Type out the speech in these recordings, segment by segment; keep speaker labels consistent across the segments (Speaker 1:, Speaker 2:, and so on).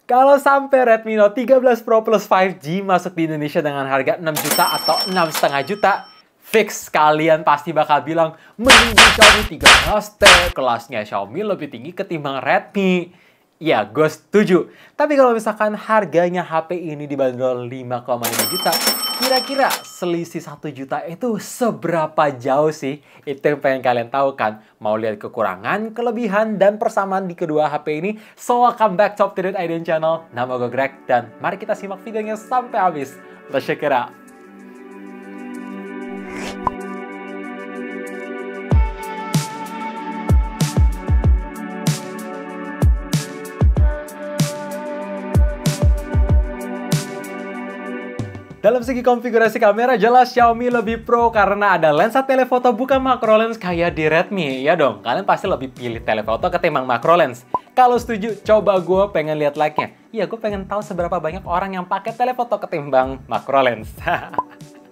Speaker 1: Kalau sampai Redmi Note 13 Pro Plus 5G masuk di Indonesia dengan harga 6 juta atau 6,5 juta, fix kalian pasti bakal bilang, mending di Xiaomi 13T, kelasnya Xiaomi lebih tinggi ketimbang Redmi. Ya, gue setuju. Tapi kalau misalkan harganya HP ini dibanderol 5,5 juta, kira-kira selisih 1 juta itu seberapa jauh sih? Itu yang pengen kalian tahu kan? Mau lihat kekurangan, kelebihan, dan persamaan di kedua HP ini? So, welcome back to Up To Date IDN Channel. Nama gue Greg, dan mari kita simak videonya sampai habis. Let's check it out. Dalam segi konfigurasi kamera, jelas Xiaomi lebih pro karena ada lensa telefoto bukan macro lens kayak di Redmi. Ya dong, kalian pasti lebih pilih telefoto ketimbang macro lens. Kalau setuju, coba gue pengen lihat like-nya. Iya, gue pengen tahu seberapa banyak orang yang pakai telefoto ketimbang macro lens.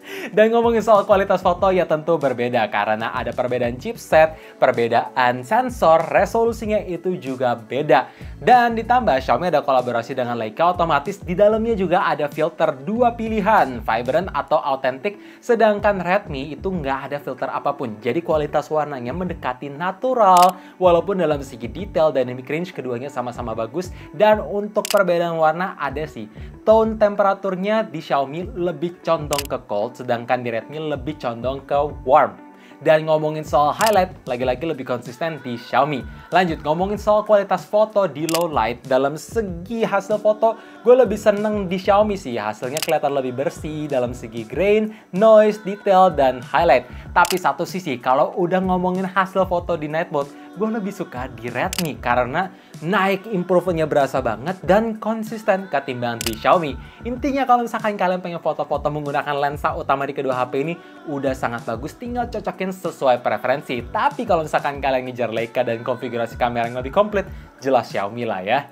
Speaker 1: Dan ngomongin soal kualitas foto ya tentu berbeda karena ada perbedaan chipset, perbedaan sensor, resolusinya itu juga beda. Dan ditambah Xiaomi ada kolaborasi dengan Leica, otomatis di dalamnya juga ada filter dua pilihan, vibrant atau authentic, sedangkan Redmi itu nggak ada filter apapun. Jadi kualitas warnanya mendekati natural, walaupun dalam segi detail dynamic range keduanya sama-sama bagus. Dan untuk perbedaan warna ada sih, tone temperaturnya di Xiaomi lebih condong ke cold, sedangkan di Redmi lebih condong ke warm. Dan ngomongin soal highlight, lagi-lagi lebih konsisten di Xiaomi. Lanjut, ngomongin soal kualitas foto di low light, dalam segi hasil foto, gue lebih seneng di Xiaomi sih. Hasilnya kelihatan lebih bersih dalam segi grain, noise, detail, dan highlight. Tapi satu sisi, kalau udah ngomongin hasil foto di night mode, gue lebih suka di Redmi karena naik improvement-nya berasa banget dan konsisten ketimbang di Xiaomi. Intinya kalau misalkan kalian pengen foto-foto menggunakan lensa utama di kedua HP ini udah sangat bagus, tinggal cocokin sesuai preferensi. Tapi kalau misalkan kalian ngejar Leica dan konfigurasi kamera yang lebih komplit, jelas Xiaomi lah ya.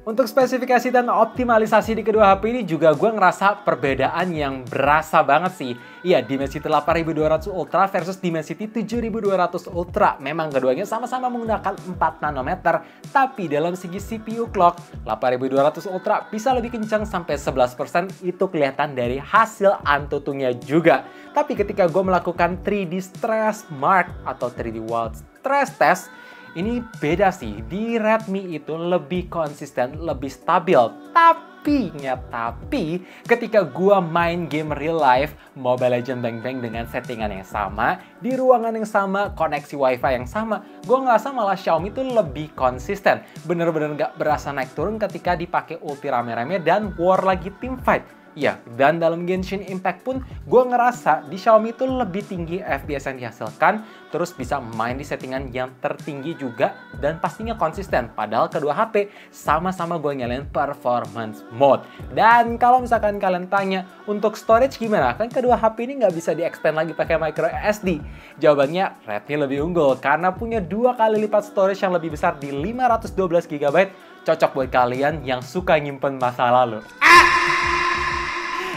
Speaker 1: Untuk spesifikasi dan optimalisasi di kedua HP ini juga gue ngerasa perbedaan yang berasa banget sih. Iya, Dimensity 8200 Ultra versus Dimensity 7200 Ultra. Memang keduanya sama-sama menggunakan 4 nanometer, tapi dalam segi CPU clock, 8200 Ultra bisa lebih kencang sampai 11%, itu kelihatan dari hasil Antutunya juga. Tapi ketika gue melakukan 3D Stress Mark atau 3D World Stress Test, ini beda sih, di Redmi itu lebih konsisten, lebih stabil. Tapi ketika gua main game real life, Mobile Legends Bang Bang dengan settingan yang sama, di ruangan yang sama, koneksi wifi yang sama, gua ngerasa malah Xiaomi itu lebih konsisten. Bener-bener gak berasa naik turun ketika dipakai ulti rame-rame dan war lagi teamfight. Ya, dan dalam Genshin Impact pun gue ngerasa di Xiaomi itu lebih tinggi FPS yang dihasilkan, terus bisa main di settingan yang tertinggi juga, dan pastinya konsisten. Padahal kedua HP sama-sama gue nyalain performance mode. Dan kalau misalkan kalian tanya, untuk storage gimana? Kan kedua HP ini nggak bisa di-expand lagi pakai micro SD. Jawabannya, Redmi lebih unggul karena punya 2 kali lipat storage yang lebih besar di 512 GB, cocok buat kalian yang suka nyimpen masa lalu.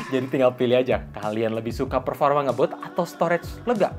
Speaker 1: Jadi tinggal pilih aja, kalian lebih suka performa ngebut atau storage lega?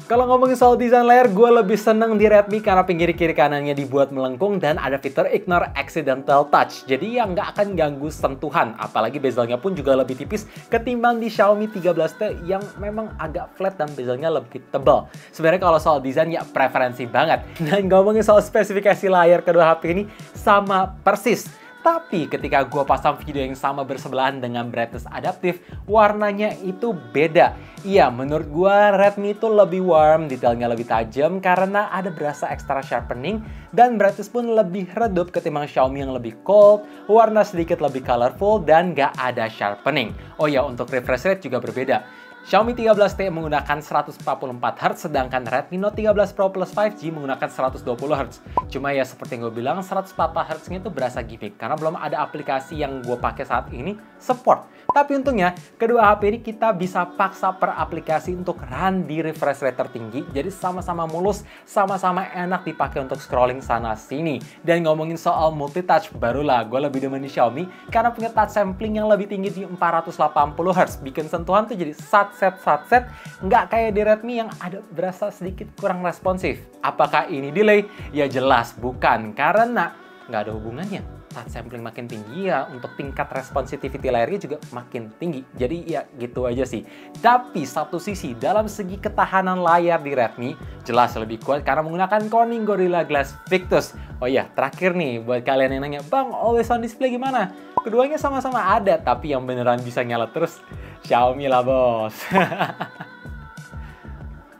Speaker 1: Kalau ngomongin soal desain layar, gue lebih seneng di Redmi karena pinggir kiri kanannya dibuat melengkung dan ada fitur Ignore Accidental Touch. Jadi yang nggak akan ganggu sentuhan, apalagi bezelnya pun juga lebih tipis ketimbang di Xiaomi 13T yang memang agak flat dan bezelnya lebih tebal. Sebenarnya kalau soal desain ya preferensi banget. Dan ngomongin soal spesifikasi layar kedua HP ini sama persis. Tapi ketika gue pasang video yang sama bersebelahan dengan brightness adaptif, warnanya itu beda. Iya, menurut gue Redmi itu lebih warm, detailnya lebih tajam karena ada berasa extra sharpening, dan brightness pun lebih redup ketimbang Xiaomi yang lebih cold, warna sedikit lebih colorful, dan gak ada sharpening. Oh ya, untuk refresh rate juga berbeda. Xiaomi 13T menggunakan 144Hz, sedangkan Redmi Note 13 Pro Plus 5G menggunakan 120Hz. Cuma ya seperti yang gue bilang, 144Hz-nya itu berasa gimmick, karena belum ada aplikasi yang gue pakai saat ini support. Tapi untungnya, kedua HP ini kita bisa paksa per aplikasi untuk run di refresh rate tertinggi, jadi sama-sama mulus, sama-sama enak dipakai untuk scrolling sana-sini. Dan ngomongin soal multitouch, barulah gue lebih demen di Xiaomi, karena punya touch sampling yang lebih tinggi di 480Hz, bikin sentuhan tuh jadi sat satset, nggak kayak di Redmi yang ada berasa sedikit kurang responsif. Apakah ini delay? Ya jelas bukan, karena nggak ada hubungannya. Touch sampling makin tinggi ya, untuk tingkat responsitivity layarnya juga makin tinggi. Jadi ya gitu aja sih. Tapi satu sisi, dalam segi ketahanan layar di Redmi, jelas lebih kuat karena menggunakan Corning Gorilla Glass Victus. Oh iya, terakhir nih, buat kalian yang nanya, Bang, always on display gimana? Keduanya sama-sama ada, tapi yang beneran bisa nyala terus, Xiaomi lah bos.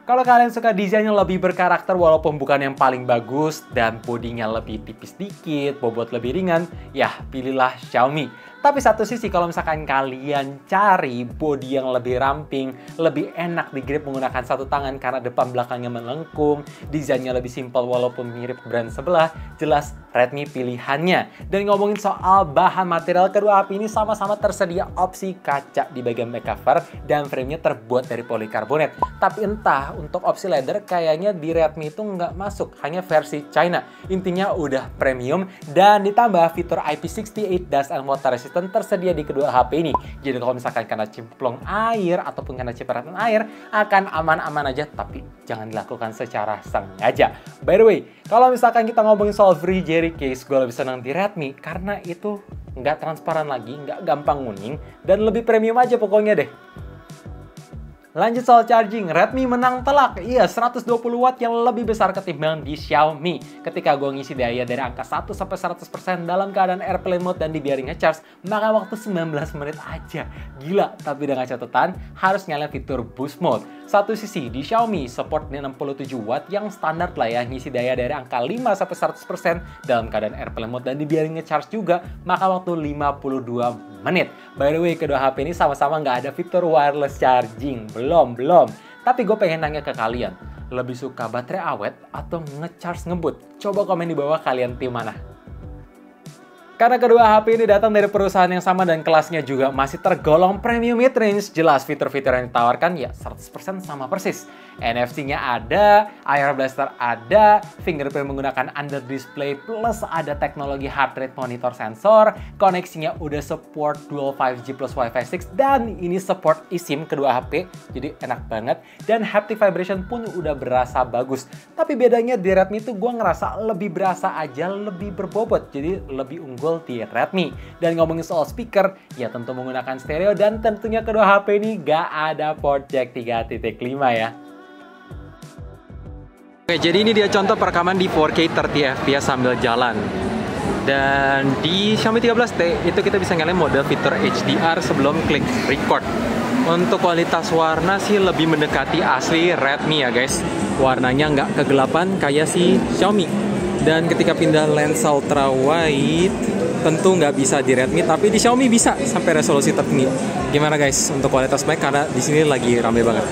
Speaker 1: Kalau kalian suka desainnya lebih berkarakter walaupun bukan yang paling bagus dan bodinya lebih tipis dikit, bobot lebih ringan, ya pilihlah Xiaomi. Tapi satu sisi kalau misalkan kalian cari body yang lebih ramping, lebih enak di grip menggunakan satu tangan karena depan belakangnya melengkung, desainnya lebih simpel walaupun mirip brand sebelah, jelas Redmi pilihannya. Dan ngomongin soal bahan material, kedua HP ini sama-sama tersedia opsi kaca di bagian back cover dan framenya terbuat dari polikarbonat. Tapi entah untuk opsi leather kayaknya di Redmi itu nggak masuk, hanya versi China. Intinya udah premium dan ditambah fitur IP68 dust and water resistant tersedia di kedua HP ini. Jadi kalau misalkan kena cemplung air ataupun kena cipratan air akan aman-aman aja, tapi jangan dilakukan secara sengaja. By the way, kalau misalkan kita ngomongin soal free jerry case, gue lebih senang di Redmi karena itu nggak transparan lagi, nggak gampang nguning, dan lebih premium aja pokoknya deh. Lanjut soal charging, Redmi menang telak. Iya, 120 watt yang lebih besar ketimbang di Xiaomi. Ketika gue ngisi daya dari angka 1-100% dalam keadaan airplane mode dan dibiarin ngecharge, maka waktu 19 menit aja. Gila, tapi dengan catatan harus nyalain fitur boost mode. Satu sisi, di Xiaomi support di 67 watt yang standar lah ya, ngisi daya dari angka 5-100% dalam keadaan airplane mode dan dibiarin ngecharge juga, maka waktu 52 menit. By the way, kedua HP ini sama-sama nggak ada fitur wireless charging. Belum. Tapi gue pengen nanya ke kalian, lebih suka baterai awet atau ngecharge ngebut? Coba komen di bawah kalian tim mana. Karena kedua HP ini datang dari perusahaan yang sama dan kelasnya juga masih tergolong premium mid-range, jelas fitur-fitur yang ditawarkan ya 100% sama persis. NFC-nya ada, IR Blaster ada, fingerprint menggunakan under display plus ada teknologi heart rate monitor sensor, koneksinya udah support dual 5G plus Wi-Fi 6 dan ini support eSIM kedua HP, jadi enak banget dan haptic vibration pun udah berasa bagus. Tapi bedanya di Redmi itu gue ngerasa lebih berasa aja, lebih berbobot, jadi lebih unggul di Redmi. Dan ngomongin soal speaker, ya tentu menggunakan stereo dan tentunya kedua HP ini gak ada port jack 3.5 ya. Oke, jadi ini dia contoh perekaman di 4K 30 fps sambil jalan. Dan di Xiaomi 13T itu kita bisa nyalain mode fitur HDR sebelum klik record. Untuk kualitas warna sih lebih mendekati asli Redmi ya guys. Warnanya nggak kegelapan kayak si Xiaomi. Dan ketika pindah lensa ultra wide tentu nggak bisa di Redmi, tapi di Xiaomi bisa sampai resolusi tertinggi. Gimana guys untuk kualitas mic, karena di sini lagi rame banget.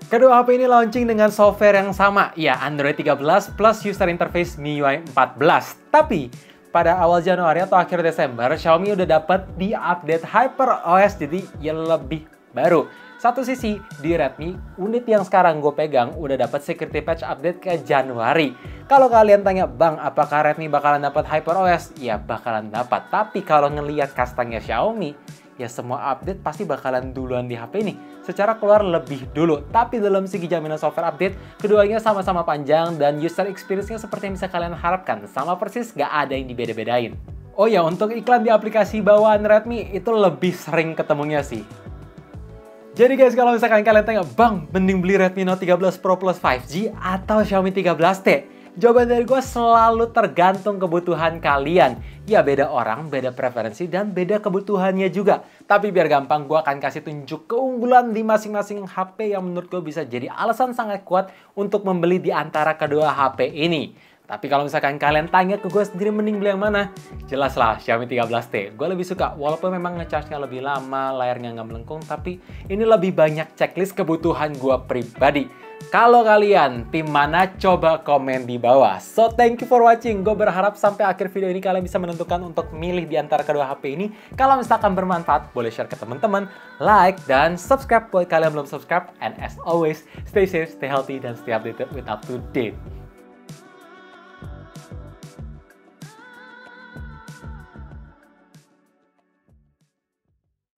Speaker 1: Kedua HP ini launching dengan software yang sama, ya Android 13 plus user interface MIUI 14. Tapi pada awal Januari atau akhir Desember, Xiaomi udah dapat di update HyperOS, jadi ya lebih baru. Satu sisi, di Redmi, unit yang sekarang gue pegang udah dapat security patch update ke Januari. Kalau kalian tanya, Bang, apakah Redmi bakalan dapat HyperOS? Ya bakalan dapat, tapi kalau ngelihat kastanya Xiaomi, ya semua update pasti bakalan duluan di HP ini. Secara keluar lebih dulu. Tapi dalam segi jaminan software update, keduanya sama-sama panjang dan user experience-nya seperti yang bisa kalian harapkan. Sama persis, gak ada yang dibeda-bedain. Oh ya, untuk iklan di aplikasi bawaan Redmi, itu lebih sering ketemunya sih. Jadi guys, kalau misalkan kalian tanya, Bang, mending beli Redmi Note 13 Pro Plus 5G atau Xiaomi 13T? Jawaban dari gue selalu tergantung kebutuhan kalian. Ya beda orang, beda preferensi, dan beda kebutuhannya juga. Tapi biar gampang, gue akan kasih tunjuk keunggulan di masing-masing HP yang menurut gue bisa jadi alasan sangat kuat untuk membeli di antara kedua HP ini. Tapi kalau misalkan kalian tanya ke gue sendiri mending beli yang mana? Jelas lah Xiaomi 13T. Gue lebih suka, walaupun memang ngecharge-nya lebih lama, layarnya nggak melengkung, tapi ini lebih banyak checklist kebutuhan gue pribadi. Kalau kalian tim mana, coba komen di bawah. So, thank you for watching. Gue berharap sampai akhir video ini kalian bisa menentukan untuk milih di antara kedua HP ini. Kalau misalkan bermanfaat, boleh share ke teman-teman, like, dan subscribe buat kalian belum subscribe. And as always, stay safe, stay healthy, dan stay updated with up to date